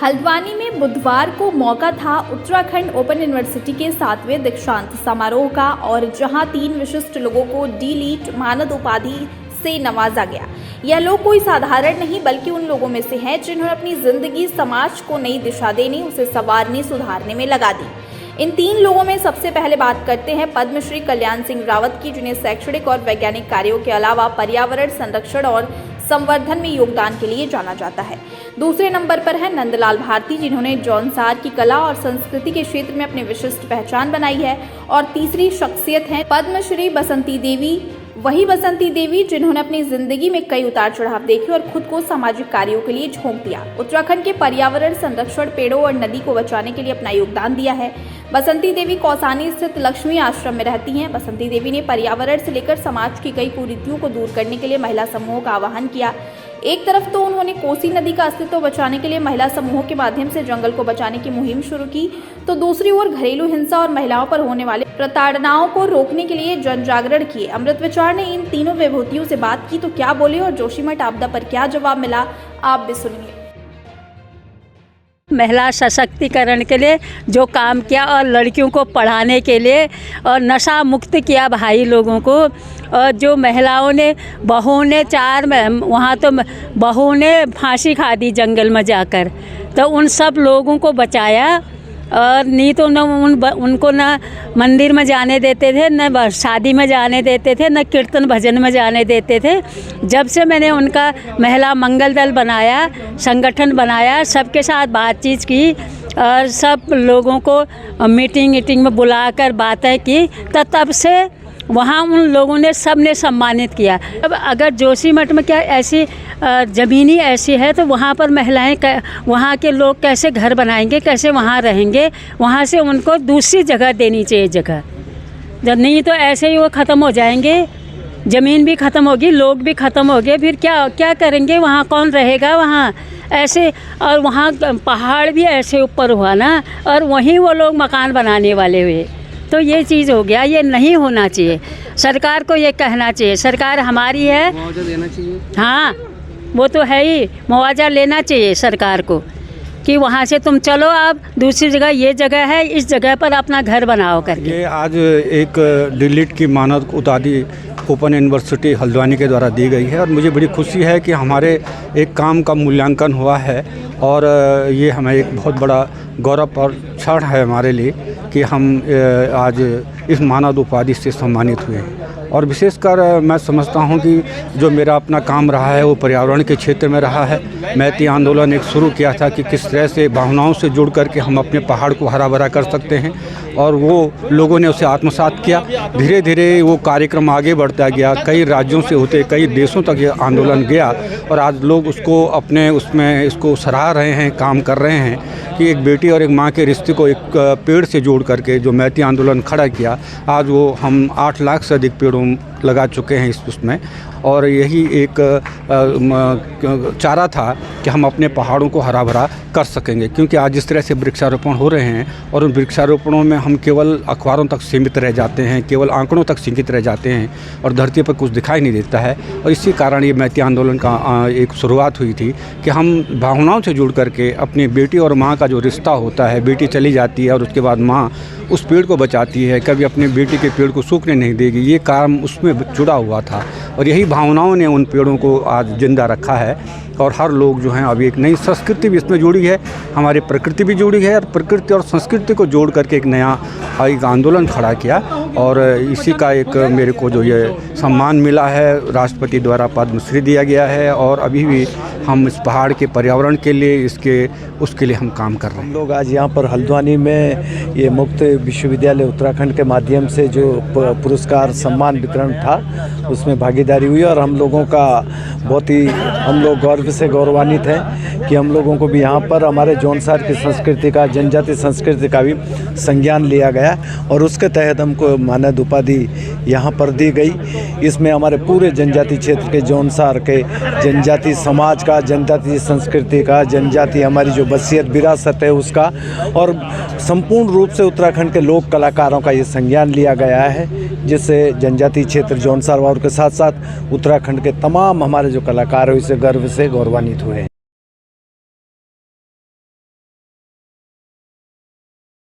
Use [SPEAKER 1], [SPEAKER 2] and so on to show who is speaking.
[SPEAKER 1] हल्द्वानी में बुधवार को मौका था उत्तराखंड ओपन यूनिवर्सिटी के 7वें दीक्षांत समारोह का, और जहां 3 विशिष्ट लोगों को डी.लिट मानद उपाधि से नवाजा गया। यह लोग कोई साधारण नहीं बल्कि उन लोगों में से हैं जिन्होंने अपनी जिंदगी समाज को नई दिशा देने, उसे संवारने, सुधारने में लगा दी। इन 3 लोगों में सबसे पहले बात करते हैं पद्मश्री कल्याण सिंह रावत की, जिन्हें शैक्षणिक और वैज्ञानिक कार्यों के अलावा पर्यावरण संरक्षण और संवर्धन में योगदान के लिए जाना जाता है। दूसरे नंबर पर है नंदलाल भारती, जिन्होंने जौनसार की कला और संस्कृति के क्षेत्र में अपनी विशिष्ट पहचान बनाई है। और तीसरी शख्सियत है पद्मश्री बसंती देवी, वही बसंती देवी जिन्होंने अपनी जिंदगी में कई उतार चढ़ाव देखे और खुद को सामाजिक कार्यों के लिए झोंक दिया। उत्तराखंड के पर्यावरण संरक्षण, पेड़ों और नदी को बचाने के लिए अपना योगदान दिया है। बसंती देवी कौसानी स्थित लक्ष्मी आश्रम में रहती हैं। बसंती देवी ने पर्यावरण से लेकर समाज की कई कुरीतियों को दूर करने के लिए महिला समूहों का आह्वान किया। एक तरफ तो उन्होंने कोसी नदी का अस्तित्व बचाने के लिए महिला समूहों के माध्यम से जंगल को बचाने की मुहिम शुरू की, तो दूसरी ओर घरेलू हिंसा और महिलाओं पर होने वाले प्रताड़नाओं को रोकने के लिए जन जागरण किए। अमृत विचार ने इन तीनों विभूतियों से बात की तो क्या बोले और जोशीमठ आपदा पर क्या जवाब मिला, आप भी सुनिए।
[SPEAKER 2] महिला सशक्तिकरण के लिए जो काम किया और लड़कियों को पढ़ाने के लिए और नशा मुक्त किया भाई लोगों को, और जो महिलाओं ने बहू ने वहाँ तो बहू ने फांसी खा दी जंगल में जाकर, तो उन सब लोगों को बचाया। और नहीं तो न उनको न मंदिर में जाने देते थे, न शादी में जाने देते थे, न कीर्तन भजन में जाने देते थे। जब से मैंने उनका महिला मंगल दल बनाया, संगठन बनाया, सबके साथ बातचीत की और सब लोगों को मीटिंग में बुलाकर बातें की, तो तब से वहाँ उन लोगों ने सब ने सम्मानित किया। अब अगर जोशीमठ में क्या ऐसी ज़मीनी ऐसी है तो वहाँ पर महिलाएं वहाँ के लोग कैसे घर बनाएंगे, कैसे वहाँ रहेंगे? वहाँ से उनको दूसरी जगह देनी चाहिए जगह, जब नहीं तो ऐसे ही वो ख़त्म हो जाएंगे, ज़मीन भी ख़त्म होगी, लोग भी ख़त्म हो गए, फिर क्या करेंगे? वहाँ कौन रहेगा वहाँ ऐसे? और वहाँ पहाड़ भी ऐसे ऊपर हुआ ना, और वहीं वो लोग मकान बनाने वाले हुए, तो ये चीज़ हो गया। ये नहीं होना चाहिए। सरकार को ये कहना चाहिए, सरकार हमारी है, मुआवजा देना चाहिए। हाँ, वो तो है ही, मुआवजा लेना चाहिए सरकार को कि वहाँ से तुम चलो, आप दूसरी जगह, ये जगह है, इस जगह पर अपना घर बनाओ करके।
[SPEAKER 3] ये आज एक डी.लिट की मानद उपाधि ओपन यूनिवर्सिटी हल्द्वानी के द्वारा दी गई है, और मुझे बड़ी खुशी है कि हमारे एक काम का मूल्यांकन हुआ है, और ये हमें एक बहुत बड़ा गौरव और क्षण है हमारे लिए कि हम आज इस मानद उपाधि से सम्मानित हुए हैं। और विशेषकर मैं समझता हूं कि जो मेरा अपना काम रहा है वो पर्यावरण के क्षेत्र में रहा है। मैती आंदोलन एक शुरू किया था कि किस तरह से भावनाओं से जुड़ करके हम अपने पहाड़ को हरा भरा कर सकते हैं, और वो लोगों ने उसे आत्मसात किया। धीरे धीरे वो कार्यक्रम आगे बढ़ता गया, कई राज्यों से होते कई देशों तक ये आंदोलन गया, और आज लोग उसको अपने उसमें इसको सराह रहे हैं, काम कर रहे हैं कि एक बेटी और एक माँ के रिश्ते को एक पेड़ से जोड़ करके जो मैती आंदोलन खड़ा किया, आज वो हम 8 लाख से अधिक पेड़ों लगा चुके हैं उसमें। और यही एक चारा था कि हम अपने पहाड़ों को हरा भरा कर सकेंगे, क्योंकि आज जिस तरह से वृक्षारोपण हो रहे हैं और उन वृक्षारोपणों में हम केवल अखबारों तक सीमित रह जाते हैं, केवल आंकड़ों तक सीमित रह जाते हैं, और धरती पर कुछ दिखाई नहीं देता है। और इसी कारण ये मैती आंदोलन का एक शुरुआत हुई थी कि हम भावनाओं से जुड़ करके अपनी बेटी और माँ का जो रिश्ता होता है, बेटी चली जाती है और उसके बाद माँ उस पेड़ को बचाती है, कभी अपने बेटी के पेड़ को सूखने नहीं देगी, ये काम उसमें जुड़ा हुआ था। और यही भावनाओं ने उन पेड़ों को आज जिंदा रखा है, और हर लोग जो हैं अभी एक नई संस्कृति भी इसमें जुड़ी है, हमारी प्रकृति भी जुड़ी है, और प्रकृति और संस्कृति को जोड़ करके एक नया एक आंदोलन खड़ा किया। और इसी का एक मेरे को जो ये सम्मान मिला है, राष्ट्रपति द्वारा पद्मश्री दिया गया है, और अभी भी हम इस पहाड़ के पर्यावरण के लिए उसके लिए हम काम कर रहे हैं।
[SPEAKER 4] हम लोग आज यहाँ पर हल्द्वानी में ये मुक्त विश्वविद्यालय उत्तराखंड के माध्यम से जो पुरस्कार सम्मान वितरण था उसमें भागीदारी हुई, और हम लोगों का बहुत ही हम लोग गर्व से गौरवान्वित हैं कि हम लोगों को भी यहाँ पर हमारे जौनसार की संस्कृति का, जनजाति संस्कृति का भी संज्ञान लिया गया, और उसके तहत हमको मानद उपाधि यहाँ पर दी गई। इसमें हमारे पूरे जनजाति क्षेत्र के, जौनसार के जनजाति समाज का, जनजाति संस्कृति का, जनजाति हमारी जो बसियत विरासत है उसका, और संपूर्ण रूप से उत्तराखंड के लोक कलाकारों का ये संज्ञान लिया गया है, जिससे जनजाति क्षेत्र जौनसार वालों के साथ साथ उत्तराखंड के तमाम हमारे जो कलाकार हैं इससे गर्व से गौरवान्वित हुए हैं।